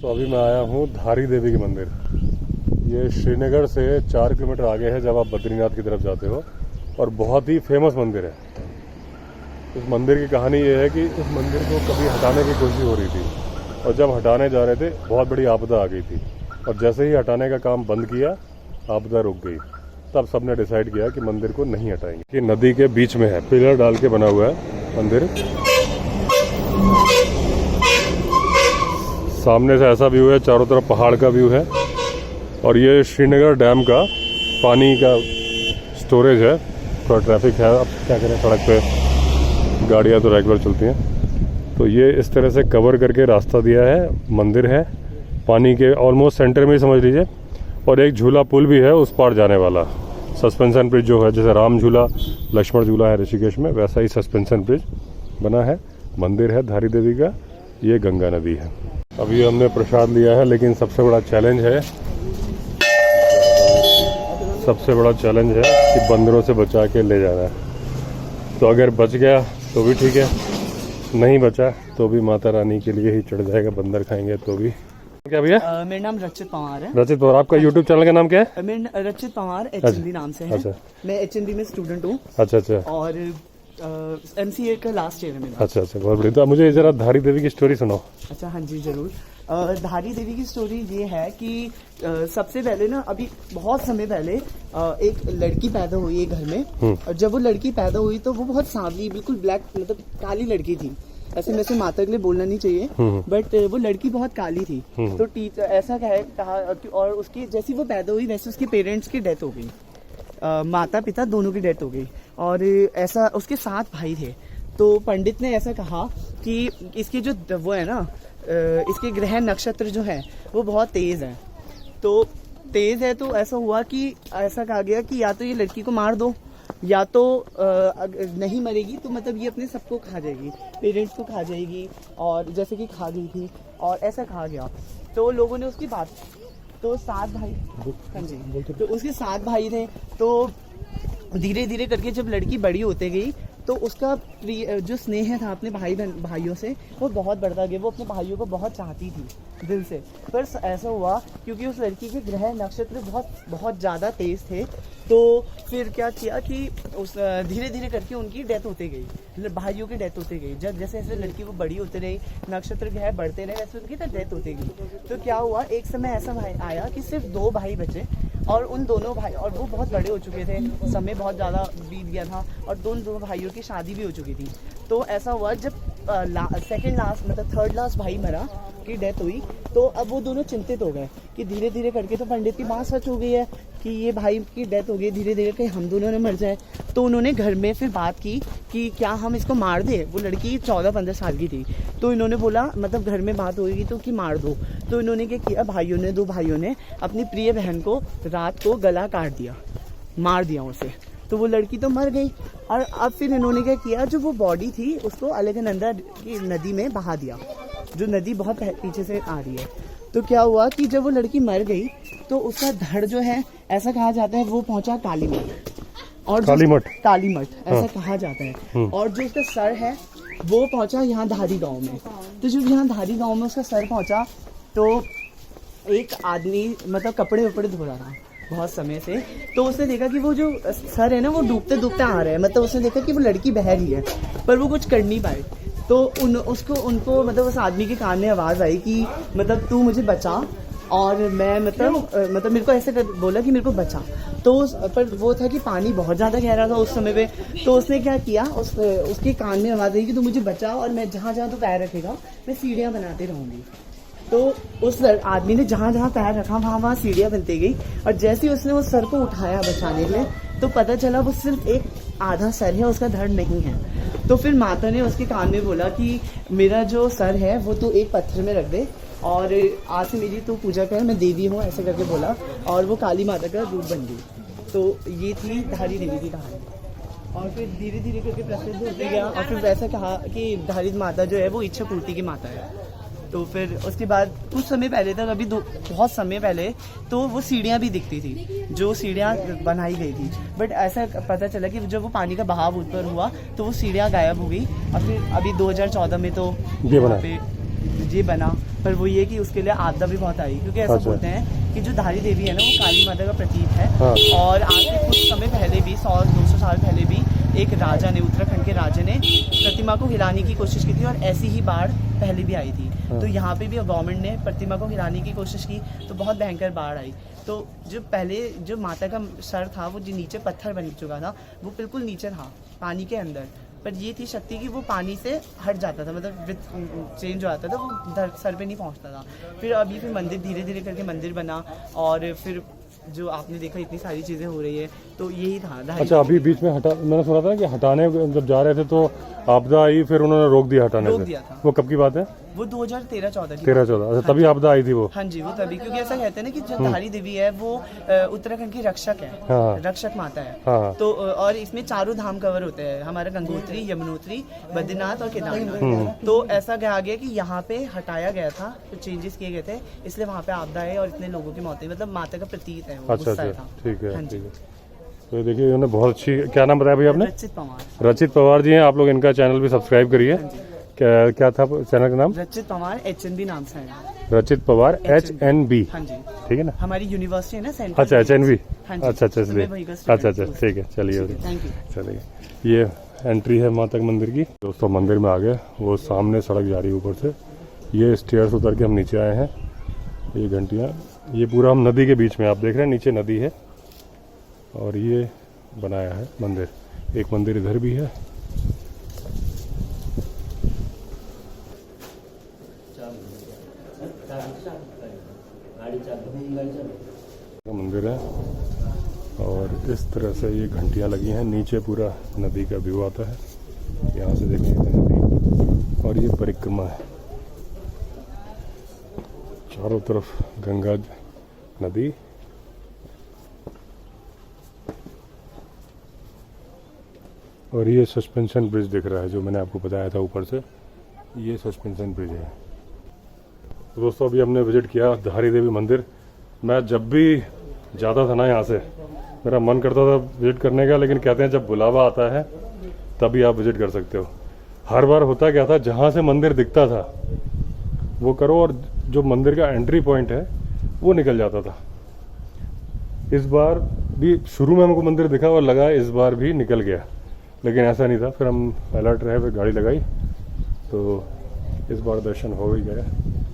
तो अभी मैं आया हूँ धारी देवी के मंदिर। ये श्रीनगर से 4 किलोमीटर आगे है जब आप बद्रीनाथ की तरफ जाते हो, और बहुत ही फेमस मंदिर है। इस मंदिर की कहानी ये है कि इस मंदिर को कभी हटाने की कोशिश हो रही थी, और जब हटाने जा रहे थे बहुत बड़ी आपदा आ गई थी, और जैसे ही हटाने का काम बंद किया आपदा रुक गई। तब सबने डिसाइड किया कि मंदिर को नहीं हटाएंगे। कि नदी के बीच में है, पिलर डाल के बना हुआ है मंदिर। सामने से ऐसा व्यू है, चारों तरफ पहाड़ का व्यू है, और ये श्रीनगर डैम का पानी का स्टोरेज है। थोड़ा ट्रैफिक है, अब क्या करें, सड़क पे गाड़ियाँ तो रेगुलर चलती हैं। तो ये इस तरह से कवर करके रास्ता दिया है। मंदिर है पानी के ऑलमोस्ट सेंटर में ही समझ लीजिए, और एक झूला पुल भी है उस पार जाने वाला। सस्पेंशन ब्रिज जो है, जैसे राम झूला लक्ष्मण झूला है ऋषिकेश में, वैसा ही सस्पेंशन ब्रिज बना है। मंदिर है धारी देवी का, ये गंगा नदी है। अभी हमने प्रसाद लिया है, लेकिन सबसे बड़ा चैलेंज है कि बंदरों से बचा के ले जाना है। तो अगर बच गया तो भी ठीक है, नहीं बचा तो भी माता रानी के लिए ही चढ़ जाएगा, बंदर खाएंगे तो भी। क्या भैया? मेरा नाम रचित पवार है। रचित पवार, आपका यूट्यूब चैनल का नाम क्या है? मेरा रचित पवार HND नाम से है। अच्छा। मैं HND में स्टूडेंट हूँ। अच्छा। और MCA का लास्ट ईयर है मेरा। अच्छा, बहुत बढ़िया। तो मुझे जरा धारी देवी की स्टोरी सुनाओ। अच्छा, हाँ जी जरूर। धारी देवी की स्टोरी ये है कि सबसे पहले ना, अभी बहुत समय पहले एक लड़की पैदा हुई है घर में। और जब वो लड़की पैदा हुई तो वो बहुत सांवली, बिल्कुल ब्लैक, मतलब काली लड़की थी। ऐसे में से माता के लिए बोलना नहीं चाहिए, बट वो लड़की बहुत काली थी। तो टीचर ऐसा कहा, और उसकी जैसी वो पैदा हुई वैसे उसके पेरेंट्स की डेथ हो गई। माता पिता दोनों की डेथ हो गई। और ऐसा उसके 7 भाई थे। तो पंडित ने ऐसा कहा कि इसके जो वो है ना, इसके ग्रह नक्षत्र जो है वो बहुत तेज है। तो तेज है, तो ऐसा हुआ कि ऐसा कहा गया कि या तो ये लड़की को मार दो, या तो नहीं मरेगी तो मतलब ये अपने सबको खा जाएगी, पेरेंट्स को खा जाएगी, और जैसे कि खा गई थी, और ऐसा कहा गया। तो लोगों ने उसकी बात, तो 7 भाई, हाँ जी, तो उसके 7 भाई थे। तो धीरे धीरे करके जब लड़की बड़ी होते गई तो उसका जो स्नेह था अपने भाइयों से वो बहुत बढ़ता गया। वो अपने भाइयों को बहुत चाहती थी दिल से। पर ऐसा हुआ क्योंकि उस लड़की के ग्रह नक्षत्र बहुत ज़्यादा तेज थे। तो फिर क्या किया कि उस धीरे धीरे करके उनकी डेथ होती गई, भाइयों की डेथ होती गई। जब जैसे जैसे लड़की वो बड़ी होती रही, नक्षत्र ग्रह बढ़ते रहे, वैसे उनकी डेथ होती गई। तो क्या हुआ, एक समय ऐसा आया कि सिर्फ 2 भाई बचे, और उन दोनों भाई, और वो बहुत बड़े हो चुके थे, समय बहुत ज़्यादा बीत गया था, और दोनों भाइयों की शादी भी हो चुकी थी। तो ऐसा हुआ जब सेकंड लास्ट, मतलब थर्ड लास्ट भाई मरा, की डेथ हुई, तो अब वो दोनों चिंतित हो गए कि धीरे धीरे करके तो पंडित की बात सच हो गई है कि ये भाई की डेथ हो गई, धीरे धीरे कहीं हम दोनों ने मर जाए। तो उन्होंने घर में फिर बात की कि क्या हम इसको मार दें। वो लड़की 14-15 साल की थी। तो इन्होंने बोला, मतलब घर में बात होगी तो कि मार दो। तो इन्होंने क्या किया, 2 भाइयों ने अपनी प्रिय बहन को रात को गला काट दिया, मार दिया उसे। तो वो लड़की तो मर गई। और अब फिर इन्होंने क्या किया, जो वो बॉडी थी उसको अलकनंदा की नदी में बहा दिया, जो नदी बहुत पीछे से आ रही है। तो क्या हुआ कि जब वो लड़की मर गई तो उसका धड़ जो है, ऐसा कहा जाता है, वो पहुंचा कालीमठ। और कालीमठ ऐसा कहा जाता है। और जो उसका सर है वो पहुंचा यहाँ धारी गांव में। तो जब यहाँ धारी गांव में उसका सर पहुंचा तो एक आदमी, मतलब कपड़े वपड़े धो रहा था बहुत समय से। तो उसने देखा कि वो जो सर है ना वो डूबते डूबते आ रहा है। मतलब उसने देखा कि वो लड़की बह रही है, पर वो कुछ कर नहीं पाए। तो उनको मतलब उस आदमी के कान में आवाज आई कि मतलब तू मुझे बचा, और मैं मतलब मेरे को ऐसे बोला कि मेरे को बचा। तो पर वो था कि पानी बहुत ज्यादा गहरा था उस समय पे। तो उसने क्या किया, उसके कान में आवाज आई कि तू मुझे बचा, और मैं जहाँ जहाँ तू पैर रखेगा मैं सीढ़ियाँ बनाते रहूंगी। तो उस आदमी ने जहाँ जहाँ पैर रखा वहाँ सीढ़ियाँ बनती गई। और जैसे ही उसने उस सर को उठाया बचाने के लिए, तो पता चला वो सिर्फ एक आधा सर है, उसका धड़ नहीं है। तो फिर माता ने उसके कान में बोला कि मेरा जो सर है वो तू एक पत्थर में रख दे, और आज से मेरी तू पूजा कर, मैं देवी हूँ, ऐसे करके बोला। और वो काली माता का रूप बन गई। तो ये थी धारी देवी की कहानी। और फिर धीरे धीरे करके प्रसिद्ध होते गया। और फिर वैसा कहा कि धारी माता जो है वो इच्छा पूर्ति की माता है। तो फिर उसके बाद कुछ समय पहले तक, अभी बहुत समय पहले, तो वो सीढ़ियाँ भी दिखती थी, जो सीढ़ियाँ बनाई गई थी। बट ऐसा पता चला कि जब वो पानी का बहाव ऊपर हुआ तो वो सीढ़ियाँ गायब हो गई। और फिर अभी 2014 में तो ये बना। पर वो ये कि उसके लिए आपदा भी बहुत आई, क्योंकि ऐसा अच्छा। बोलते हैं कि जो धारी देवी है ना वो काली माता का प्रतीक है। हाँ। और आज से कुछ समय पहले भी 100-200 साल पहले भी एक राजा ने, उत्तराखंड के राजा ने प्रतिमा को हिलाने की कोशिश की थी और ऐसी ही बाढ़ पहले भी आई थी। हाँ। तो यहाँ पे भी गवर्नमेंट ने प्रतिमा को हिलाने की कोशिश की तो बहुत भयंकर बाढ़ आई। तो जो पहले जो माता का सर था वो जो नीचे पत्थर बन चुका था वो बिल्कुल नीचे था पानी के अंदर, पर ये थी शक्ति कि वो पानी से हट जाता था, मतलब चेंज हो जाता था, वो सर पे नहीं पहुंचता था। फिर फिर मंदिर धीरे धीरे करके मंदिर बना और फिर जो आपने देखा इतनी सारी चीजें हो रही है, तो यही था। अच्छा, अभी बीच में मैंने सुना था कि हटाने जब जा रहे थे तो आपदा आई, फिर उन्होंने रोक दिया हटाने रोक से। दिया था। वो कब की बात है? वो 2013-14 की 13-14। अच्छा, तभी आपदा आई थी वो। हाँ जी, वो तभी, क्योंकि ऐसा कहते हैं ना कि जो धारी देवी है वो उत्तराखंड की रक्षक है। हाँ। रक्षक माता है। हाँ। तो और इसमें चारों धाम कवर होते हैं, हमारा गंगोत्री, यमुनोत्री, बद्रीनाथ और केदारनाथ। तो ऐसा कहा गया कि यहाँ पे हटाया गया था, तो चेंजेस किए गए थे, इसलिए वहाँ पे आपदा है और इतने लोगों की मौत हुई, मतलब माता का प्रतीक है वो। अच्छा गुस्सा अच्छा, था। ठीक है हाँ जी। ठीक है। तो ये देखिए इन्होंने बहुत अच्छी, क्या नाम बताया भैया आपने? रचित पवार। रचित पवार जी हैं, आप लोग इनका चैनल भी सब्सक्राइब करिए। क्या था चैनल का नाम? रचित पवार HNB नाम से है। रचित पवार HNB। हाँ जी, ठीक है ना? हमारी यूनिवर्सिटी है ना सेंट्रल। अच्छा, HNB। हाँ जी। अच्छा अच्छा, तो मैं इसलिए वहीं का student अच्छा अच्छा, हूँ। ठीक है, चलिए थैंक यू। चलिए। ये एंट्री है माता के मंदिर की। दोस्तों मंदिर में आ गए, वो सामने सड़क जा रही है ऊपर से, ये स्टेयर्स उतर के हम नीचे आए हैं। ये घंटियाँ, ये पूरा हम नदी के बीच में, आप देख रहे हैं नीचे नदी है और ये बनाया है मंदिर। एक मंदिर इधर भी है। मंदिर है और इस तरह से ये घंटियां लगी हैं। नीचे पूरा नदी का व्यू आता है, यहाँ से देखें ये नदी और ये परिक्रमा है, चारों तरफ गंगा नदी। और ये सस्पेंशन ब्रिज दिख रहा है जो मैंने आपको बताया था ऊपर से, ये सस्पेंशन ब्रिज है। तो दोस्तों अभी हमने विजिट किया धारी देवी मंदिर। मैं जब भी जाता था ना यहाँ से, मेरा मन करता था विजिट करने का, लेकिन कहते हैं जब बुलावा आता है तभी आप विजिट कर सकते हो। हर बार होता क्या था, जहाँ से मंदिर दिखता था वो करो और जो मंदिर का एंट्री पॉइंट है वो निकल जाता था। इस बार भी शुरू में हमको मंदिर दिखा और लगा इस बार भी निकल गया, लेकिन ऐसा नहीं था। फिर हम अलर्ट रहे, फिर गाड़ी लगाई तो इस बार दर्शन हो ही गए।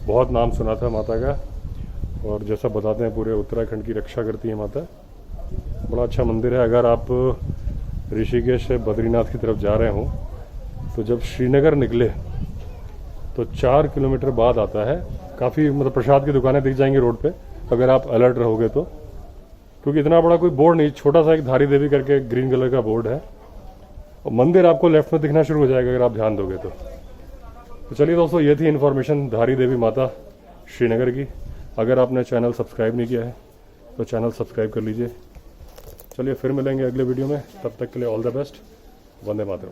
बहुत नाम सुना था माता का, और जैसा बताते हैं पूरे उत्तराखंड की रक्षा करती है माता। बड़ा अच्छा मंदिर है। अगर आप ऋषिकेश से बद्रीनाथ की तरफ जा रहे हो तो जब श्रीनगर निकले तो 4 किलोमीटर बाद आता है, काफ़ी मतलब प्रसाद की दुकानें दिख जाएंगी रोड पे अगर आप अलर्ट रहोगे तो, क्योंकि इतना बड़ा कोई बोर्ड नहीं, छोटा सा एक धारी देवी करके ग्रीन कलर का बोर्ड है, और मंदिर आपको लेफ्ट में दिखना शुरू हो जाएगा अगर आप ध्यान दोगे तो। चलिए दोस्तों, ये थी इन्फॉर्मेशन धारी देवी माता श्रीनगर की। अगर आपने चैनल सब्सक्राइब नहीं किया है तो चैनल सब्सक्राइब कर लीजिए। चलिए फिर मिलेंगे अगले वीडियो में, तब तक के लिए all the best. Vande Mataram.